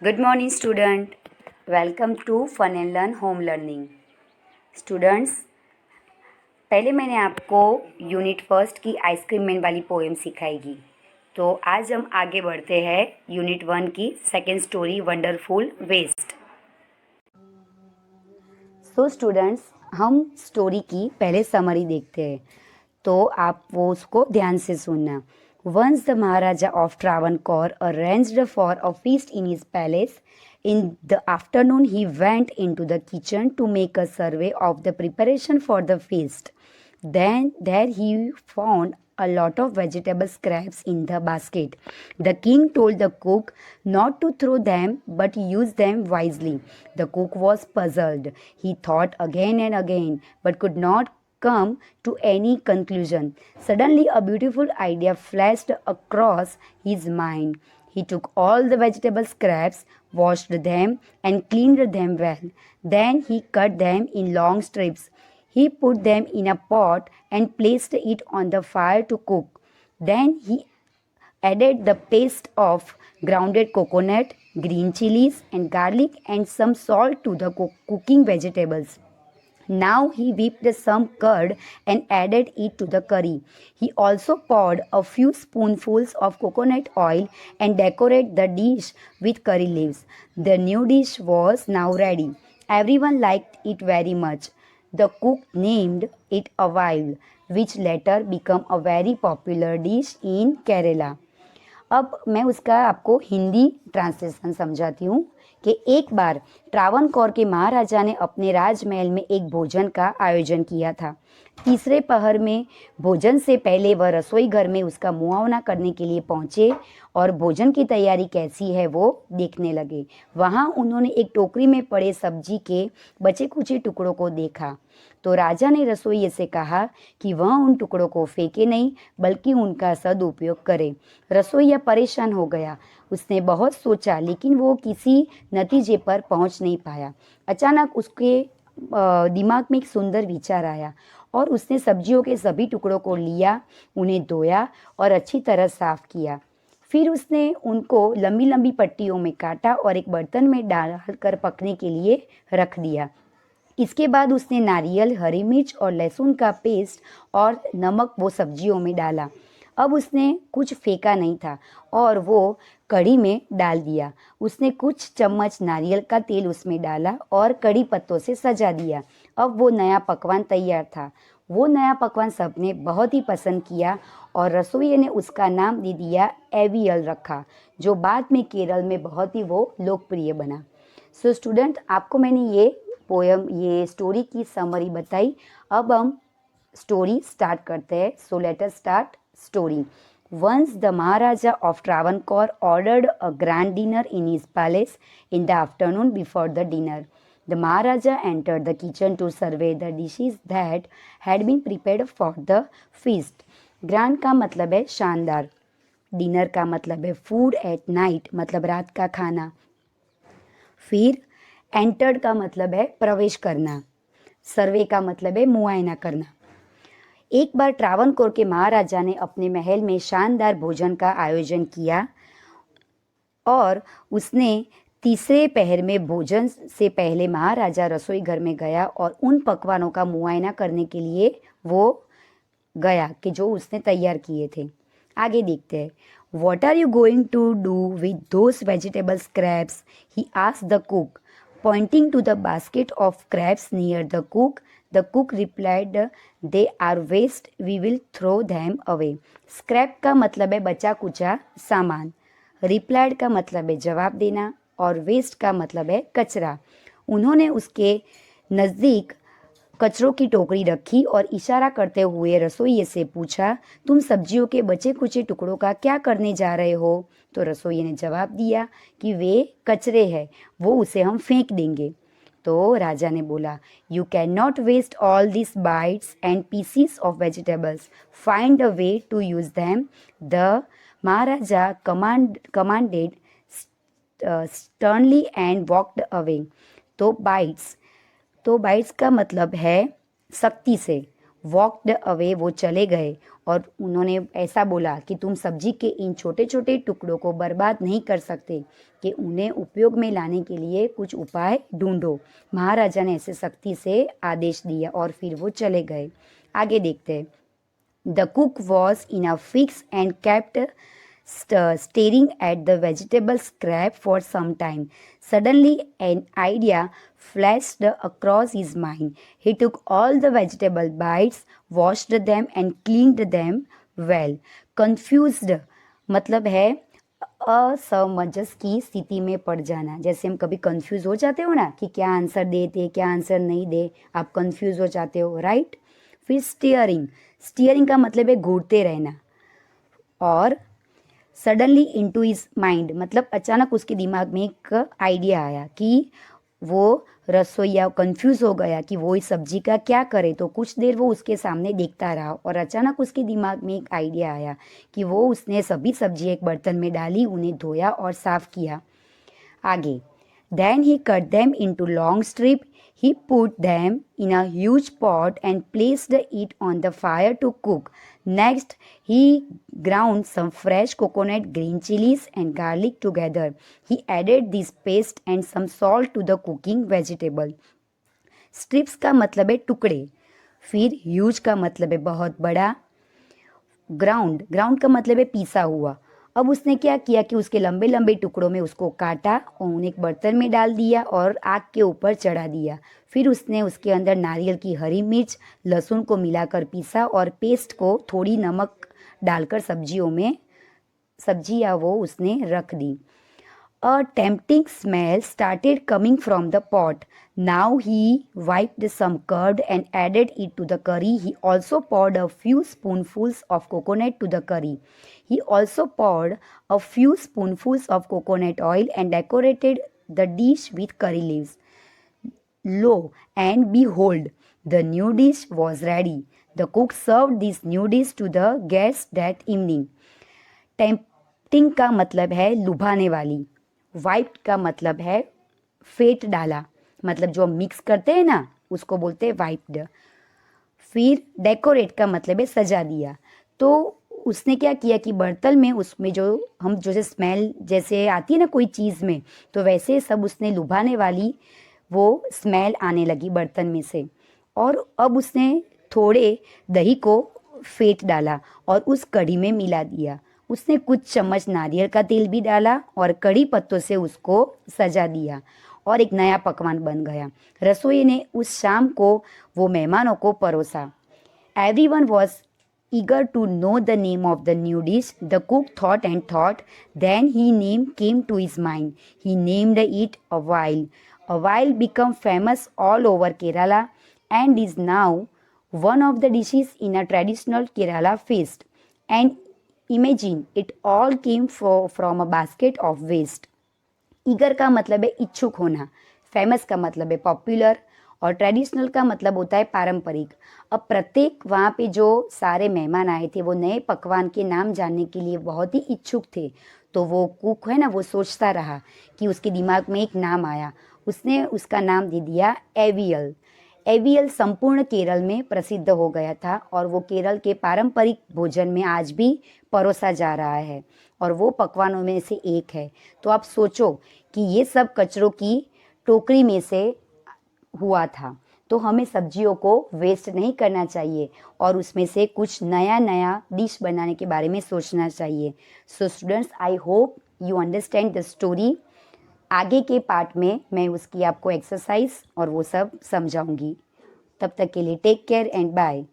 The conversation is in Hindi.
Good morning student, welcome to fun and learn home learning. Students, पहले मैंने आपको यूनिट फर्स्ट की आइसक्रीम मैन वाली पोएम सिखाएगी। तो आज हम आगे बढ़ते हैं यूनिट वन की second story wonderful waste. So students, हम स्टोरी की पहले समरी देखते हैं, तो आप वो उसको ध्यान से सुनना। Once the Maharaja of Travancore arranged for a feast in his palace. In the afternoon, he went into the kitchen to make a survey of the preparation for the feast. Then there he found a lot of vegetable scraps in the basket. The king told the cook not to throw them but use them wisely. The cook was puzzled. He thought again and again but could not come to any conclusion. Suddenly, a beautiful idea flashed across his mind. He took all the vegetable scraps, washed them, and cleaned them well. Then he cut them in long strips. He put them in a pot and placed it on the fire to cook. Then he added the paste of grounded coconut, green chilies, and garlic, and some salt to the cooking vegetables. Now he whipped some curd and added it to the curry. He also poured a few spoonfuls of coconut oil and decorated the dish with curry leaves. The new dish was now ready. Everyone liked it very much. The cook named it Awail, which later became a very popular dish in Kerala. अब मैं उसका आपको हिंदी ट्रांसलेशन समझाती हूँ कि एक बार ट्रावनकोर के महाराजा ने अपने राजमहल में एक भोजन का आयोजन किया था। तीसरे पहर में भोजन से पहले वह रसोई घर में उसका मुआवना करने के लिए पहुँचे और भोजन की तैयारी कैसी है वो देखने लगे। वहाँ उन्होंने एक टोकरी में पड़े सब्जी के बचे कुचे टुकड़ों को देखा तो राजा ने रसोइये से कहा कि वह उन टुकड़ों को फेंके नहीं बल्कि उनका सदुपयोग करे। रसोइया परेशान हो गया। उसने बहुत सोचा लेकिन वो किसी नतीजे पर पहुंच नहीं पाया। अचानक उसके दिमाग में एक सुंदर विचार आया और उसने सब्जियों के सभी टुकड़ों को लिया, उन्हें धोया और अच्छी तरह साफ किया। फिर उसने उनको लंबी लंबी पट्टियों में काटा और एक बर्तन में डालकर पकने के लिए रख दिया। इसके बाद उसने नारियल, हरी मिर्च और लहसुन का पेस्ट और नमक वो सब्जियों में डाला। अब उसने कुछ फेंका नहीं था और वो कढ़ी में डाल दिया। उसने कुछ चम्मच नारियल का तेल उसमें डाला और कड़ी पत्तों से सजा दिया। अब वो नया पकवान तैयार था। वो नया पकवान सबने बहुत ही पसंद किया और रसोइये ने उसका नाम दे दिया एवियल रखा, जो बाद में केरल में बहुत ही वो लोकप्रिय बना। सो स्टूडेंट, आपको मैंने ये स्टोरी की समरी बताई। अब हम स्टोरी स्टार्ट करते हैं। So let us start story. Once the Maharaja of Travancore ordered a grand dinner in his palace in the afternoon before the dinner. The Maharaja entered the kitchen to survey the dishes that had been prepared for the feast. Grand का मतलब है शानदार, डिनर का मतलब है फूड एट नाइट मतलब रात का खाना, फिर एंटर्ड का मतलब है प्रवेश करना, सर्वे का मतलब है मुआयना करना। एक बार ट्रावनकोर के महाराजा ने अपने महल में शानदार भोजन का आयोजन किया और उसने तीसरे पहर में भोजन से पहले महाराजा रसोई घर में गया और उन पकवानों का मुआयना करने के लिए वो गया कि जो उसने तैयार किए थे। आगे देखते हैं। What are you going to do with those vegetable scraps? He asked the cook. Pointing to the basket of scraps near the cook replied, "They are waste. We will throw them away." Scrap का मतलब है बचा कुचा सामान, replied का मतलब है जवाब देना और waste का मतलब है कचरा। उन्होंने उसके नज़दीक कचरों की टोकरी रखी और इशारा करते हुए रसोइये से पूछा, तुम सब्जियों के बचे कुचे टुकड़ों का क्या करने जा रहे हो? तो रसोइये ने जवाब दिया कि वे कचरे हैं, वो उसे हम फेंक देंगे। तो राजा ने बोला, you can not waste all this bits and pieces of vegetables, find a way to use them. The maharaja commanded sternly and walked away. तो बाइट्स का मतलब है सख्ती से, वॉकड अवे वो चले गए और उन्होंने ऐसा बोला कि तुम सब्जी के इन छोटे छोटे टुकड़ों को बर्बाद नहीं कर सकते, कि उन्हें उपयोग में लाने के लिए कुछ उपाय ढूंढो। महाराजा ने ऐसे सख्ती से आदेश दिया और फिर वो चले गए। आगे देखते हैं। The cook was in a fix and kept staring at the vegetable scrap for some time. Suddenly, an idea flashed across his mind. He took all the vegetable bites, washed them, and cleaned them well. Confused मतलब है असमंजस की स्थिति में पड़ जाना। जैसे हम कभी कंफ्यूज हो जाते हो ना कि क्या आंसर दे दे क्या आंसर नहीं दे, आप कंफ्यूज हो जाते हो, राइट। फिर स्टीयरिंग, स्टीयरिंग का मतलब है घूरते रहना। और सडनली इनटू हिज माइंड मतलब अचानक उसके दिमाग में एक आइडिया आया कि वो रसोइया कंफ्यूज हो गया कि वो इस सब्जी का क्या करे। तो कुछ देर वो उसके सामने देखता रहा और अचानक उसके दिमाग में एक आइडिया आया कि वो उसने सभी सब्जी एक बर्तन में डाली, उन्हें धोया और साफ किया। आगे, then he cut them into long strips. He put them in a huge pot and placed it on the fire to cook. Next, he ground some fresh coconut, green chilies, and garlic together. He added this paste and some salt to the cooking vegetable. Strips का मतलब है टुकड़े, फिर huge का मतलब है बहुत बड़ा, ग्राउंड, ग्राउंड का मतलब है पीसा हुआ। अब उसने क्या किया कि उसके लंबे लंबे टुकड़ों में उसको काटा और उन्हें एक बर्तन में डाल दिया और आग के ऊपर चढ़ा दिया। फिर उसने उसके अंदर नारियल की हरी मिर्च, लहसुन को मिलाकर पीसा और पेस्ट को थोड़ी नमक डालकर सब्जियाँ वो उसने रख दी। A tempting smell started coming from the pot. Now he wiped some curd and added it to the curry. He also poured a few spoonfuls of coconut to the curry. He also poured a few spoonfuls of coconut oil and decorated the dish with curry leaves. Lo and behold, the new dish was ready. The cook served this new dish to the guests that evening. Tempting का मतलब है लुभाने वाली, वाइप्ड का मतलब है फेट डाला, मतलब जो मिक्स करते हैं ना उसको बोलते हैं वाइप्ड। फिर डेकोरेट का मतलब है सजा दिया। तो उसने क्या किया कि बर्तन में उसमें जो हम जैसे स्मेल जैसे आती है ना कोई चीज़ में, तो वैसे सब उसने लुभाने वाली वो स्मेल आने लगी बर्तन में से। और अब उसने थोड़े दही को फेंट डाला और उस कढ़ी में मिला दिया। उसने कुछ चम्मच नारियल का तेल भी डाला और कड़ी पत्तों से उसको सजा दिया और एक नया पकवान बन गया। रसोई ने उस शाम को वो मेहमानों को परोसा। Everyone was eager to know the name of the new dish. The cook thought and thought. Then his name came to his mind. He named it Avail. Avail became famous all over Kerala and is now one of the dishes in a traditional Kerala feast. And imagine it all came from a basket of waste. Eager का मतलब है इच्छुक होना, फेमस का मतलब है पॉपुलर और ट्रेडिशनल का मतलब होता है पारंपरिक। अब प्रत्येक वहाँ पे जो सारे मेहमान आए थे वो नए पकवान के नाम जानने के लिए बहुत ही इच्छुक थे। तो वो कुक है ना वो सोचता रहा कि उसके दिमाग में एक नाम आया, उसने उसका नाम दे दिया एवियल। एवियल संपूर्ण केरल में प्रसिद्ध हो गया था और वो केरल के पारंपरिक भोजन में आज भी परोसा जा रहा है और वो पकवानों में से एक है। तो आप सोचो कि ये सब कचरों की टोकरी में से हुआ था, तो हमें सब्जियों को वेस्ट नहीं करना चाहिए और उसमें से कुछ नया नया डिश बनाने के बारे में सोचना चाहिए। So students, I hope you understand the story. आगे के पार्ट में मैं उसकी आपको एक्सरसाइज और वो सब समझाऊंगी। तब तक के लिए टेक केयर एंड बाय।